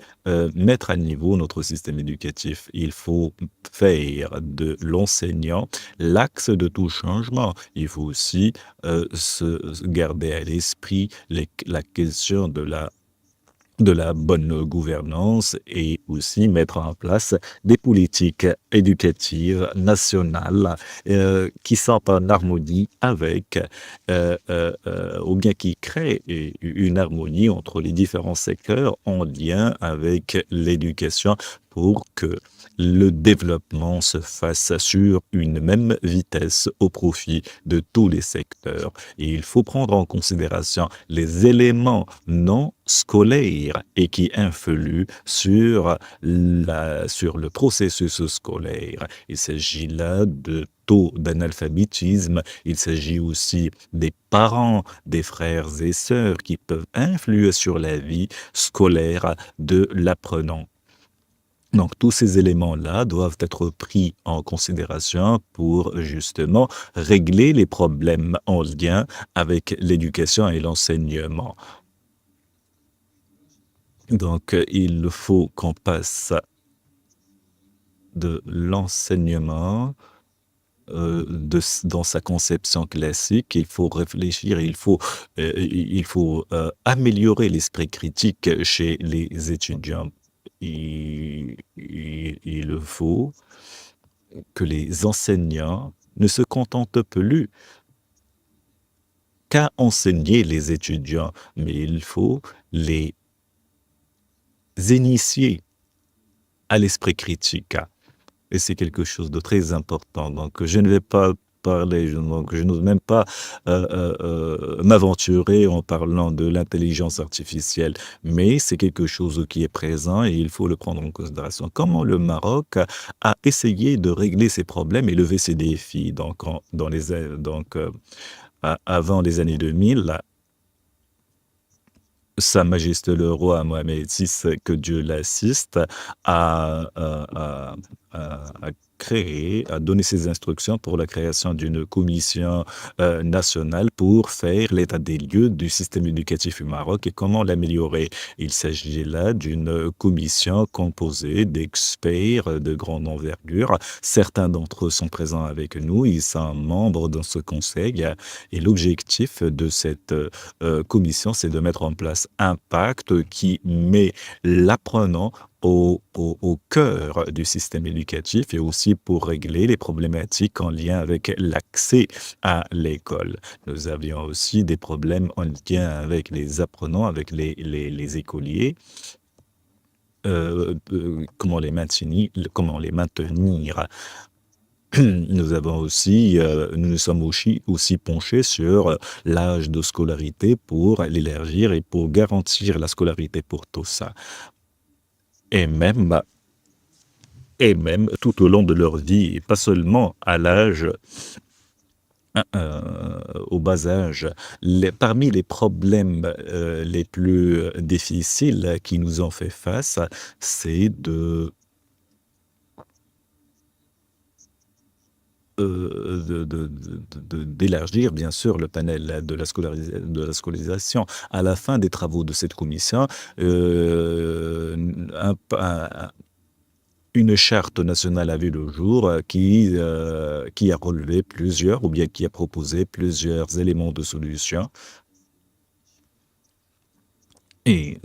mettre à niveau notre système éducatif. Il faut faire de l'enseignant l'axe de tout changement. Il faut aussi se garder à l'esprit la question de la bonne gouvernance et aussi mettre en place des politiques éducatives nationales qui sont en harmonie avec, ou bien qui créent une harmonie entre les différents secteurs en lien avec l'éducation pour que le développement se fasse sur une même vitesse au profit de tous les secteurs. Et il faut prendre en considération les éléments non scolaires et qui influent sur le processus scolaire. Il s'agit là de taux d'analphabétisme, il s'agit aussi des parents, des frères et sœurs qui peuvent influer sur la vie scolaire de l'apprenant. Donc, tous ces éléments-là doivent être pris en considération pour justement régler les problèmes en lien avec l'éducation et l'enseignement. Donc, il faut qu'on passe de l'enseignement dans sa conception classique. Il faut réfléchir, il faut améliorer l'esprit critique chez les étudiants. Il faut que les enseignants ne se contentent plus qu'à enseigner les étudiants, mais il faut les initier à l'esprit critique. Et c'est quelque chose de très important. Donc, je ne vais pas parler, donc je n'ose même pas m'aventurer en parlant de l'intelligence artificielle, mais c'est quelque chose qui est présent et il faut le prendre en considération. Comment le Maroc a essayé de régler ses problèmes et lever ses défis. Donc, avant les années 2000, Sa Majesté le roi Mohamed VI, que Dieu l'assiste, a donné ses instructions pour la création d'une commission nationale pour faire l'état des lieux du système éducatif au Maroc et comment l'améliorer. Il s'agit là d'une commission composée d'experts de grande envergure. Certains d'entre eux sont présents avec nous, ils sont membres dans ce conseil et l'objectif de cette commission, c'est de mettre en place un pacte qui met l'apprenant au cœur du système éducatif et aussi pour régler les problématiques en lien avec l'accès à l'école. Nous avions aussi des problèmes en lien avec les apprenants, avec les écoliers. Comment les maintenir. Nous nous sommes aussi penchés sur l'âge de scolarité pour l'élargir et pour garantir la scolarité pour tous. Et même tout au long de leur vie, et pas seulement à l'âge, au bas âge. Parmi les problèmes les plus difficiles qui nous ont fait face, c'est d'élargir bien sûr le panel de la scolarisation. À la fin des travaux de cette commission, une charte nationale a vu le jour qui a relevé plusieurs, ou bien qui a proposé plusieurs éléments de solution. Et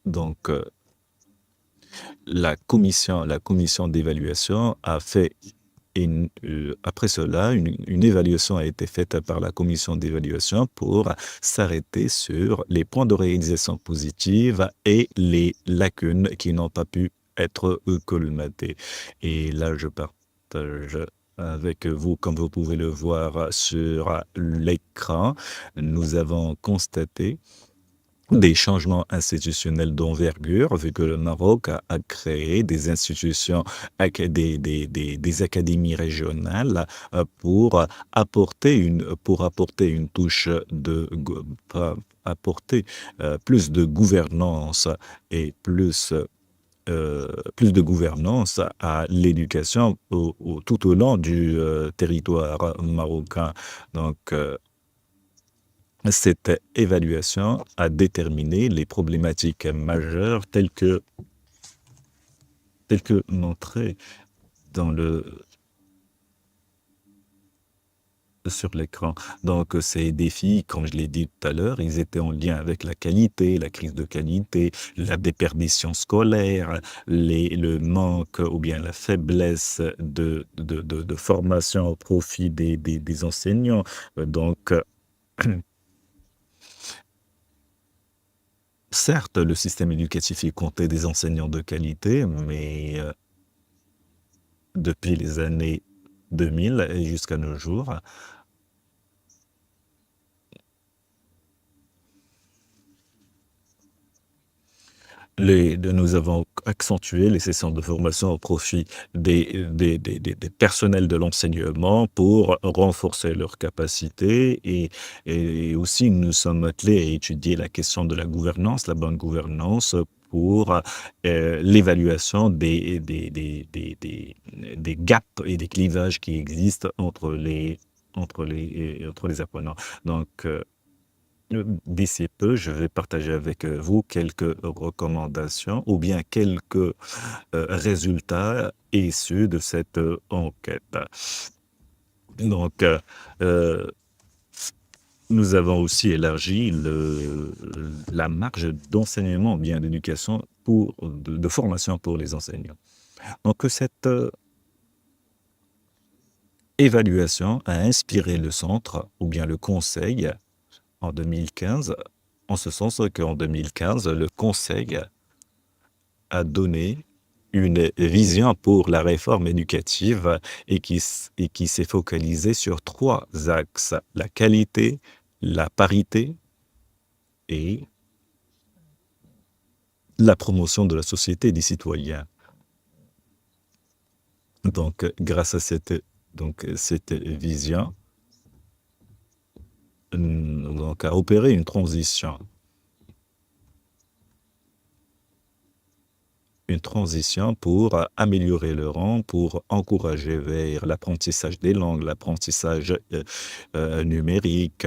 donc, la commission d'évaluation a fait, après cela, une évaluation a été faite par la commission d'évaluation pour s'arrêter sur les points de réalisation positive et les lacunes qui n'ont pas pu être colmatées. Et là, je partage avec vous, comme vous pouvez le voir sur l'écran, nous avons constaté des changements institutionnels d'envergure, vu que le Maroc a créé des institutions, des académies régionales pour apporter une touche apporter plus de gouvernance et plus plus de gouvernance à l'éducation tout au long du territoire marocain. Donc, cette évaluation a déterminé les problématiques majeures telles que montrées sur l'écran. Donc, ces défis, comme je l'ai dit tout à l'heure, ils étaient en lien avec la qualité, la crise de qualité, la déperdition scolaire, le manque ou bien la faiblesse de formation au profit des enseignants. Donc, certes, le système éducatif, il comptait des enseignants de qualité, mais depuis les années 2000 et jusqu'à nos jours, nous avons accentué les sessions de formation au profit des personnels de l'enseignement pour renforcer leurs capacités et aussi nous sommes attelés à étudier la question de la gouvernance, la bonne gouvernance pour l'évaluation des gaps et des clivages qui existent entre les apprenants. Donc, d'ici peu, je vais partager avec vous quelques recommandations ou bien quelques résultats issus de cette enquête. Donc, nous avons aussi élargi la marge d'enseignement, bien d'éducation, de formation pour les enseignants. Donc, cette évaluation a inspiré le centre ou bien le conseil en 2015, en ce sens qu'en 2015, le Conseil a donné une vision pour la réforme éducative et qui s'est focalisée sur 3 axes: la qualité, la parité et la promotion de la société et des citoyens. Donc, grâce à cette vision, donc à opérer une transition pour améliorer le rang, pour encourager vers l'apprentissage des langues, l'apprentissage numérique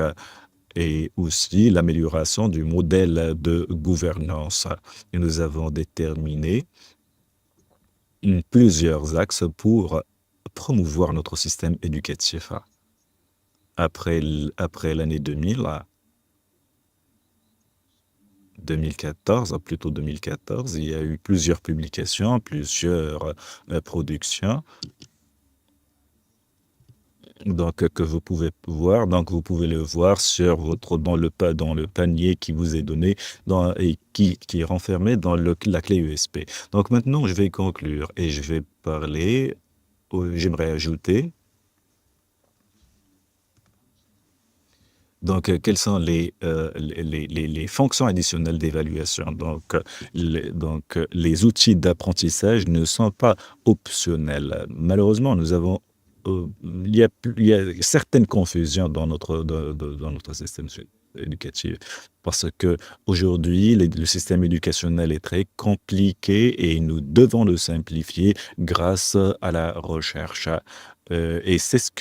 et aussi l'amélioration du modèle de gouvernance. Et nous avons déterminé plusieurs axes pour promouvoir notre système éducatif. Après l'année 2014, il y a eu plusieurs publications, plusieurs productions donc, que vous pouvez voir. Donc, vous pouvez le voir dans le panier qui vous est donné et qui est renfermé dans la clé USB. Donc, maintenant, je vais conclure et je vais parler, j'aimerais ajouter. Donc, quelles sont les fonctions additionnelles d'évaluation? Donc, les outils d'apprentissage ne sont pas optionnels. Malheureusement, il y a certaines confusions dans notre système éducatif parce que aujourd'hui, le système éducationnel est très compliqué et nous devons le simplifier grâce à la recherche. Et c'est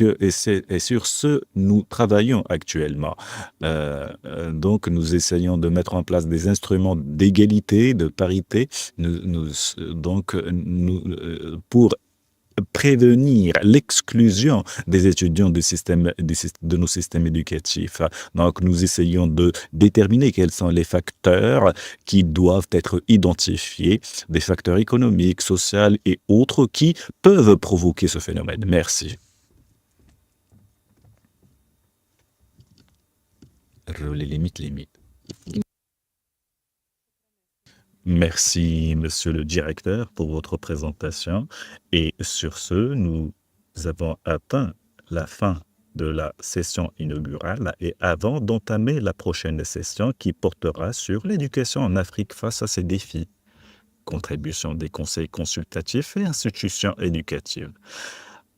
sur ce nous travaillons actuellement. Donc, nous essayons de mettre en place des instruments d'égalité, de parité, pour prévenir l'exclusion des étudiants de nos systèmes éducatifs. Donc, nous essayons de déterminer quels sont les facteurs qui doivent être identifiés, des facteurs économiques, sociaux et autres qui peuvent provoquer ce phénomène. Merci. Les limites. Merci, monsieur le directeur, pour votre présentation. Et sur ce, nous avons atteint la fin de la session inaugurale et avant d'entamer la prochaine session qui portera sur l'éducation en Afrique face à ses défis, contribution des conseils consultatifs et institutions éducatives.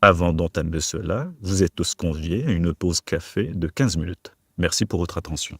Avant d'entamer cela, vous êtes tous conviés à une pause café de 15 minutes. Merci pour votre attention.